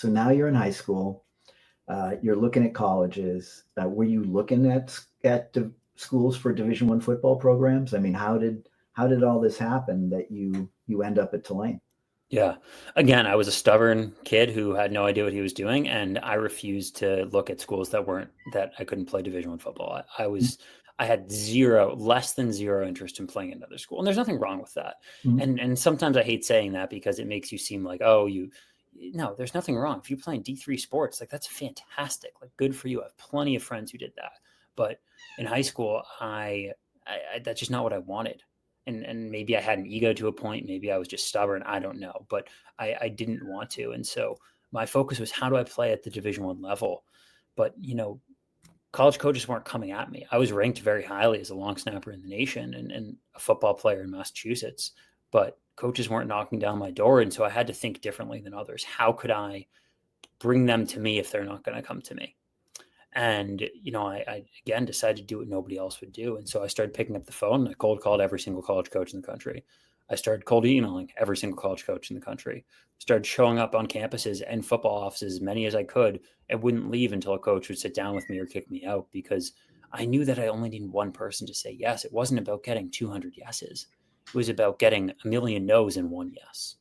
So now you're in high school. You're looking at colleges. Were you looking at schools for Division I football programs? I mean, how did all this happen that you end up at Tulane? Yeah. Again, I was a stubborn kid who had no idea what he was doing, and I refused to look at schools that I couldn't play Division I football. I had less than zero interest in playing another school, and there's nothing wrong with that. Mhm. And sometimes I hate saying that because it makes you seem like, oh, no, there's nothing wrong. If you're playing D3 sports, like that's fantastic. Like good for you. I have plenty of friends who did that. But in high school, I that's just not what I wanted. And maybe I had an ego to a point. Maybe I was just stubborn. I don't know, but I didn't want to. And so my focus was, how do I play at the Division I level? But college coaches weren't coming at me. I was ranked very highly as a long snapper in the nation and a football player in Massachusetts, but coaches weren't knocking down my door. And so I had to think differently than others. How could I bring them to me if they're not going to come to me? And, I again decided to do what nobody else would do. And so I started picking up the phone and I cold called every single college coach in the country. I started cold emailing every single college coach in the country, started showing up on campuses and football offices, as many as I could, and wouldn't leave until a coach would sit down with me or kick me out, because I knew that I only needed one person to say yes. It wasn't about getting 200 yeses. It was about getting a million no's and one yes.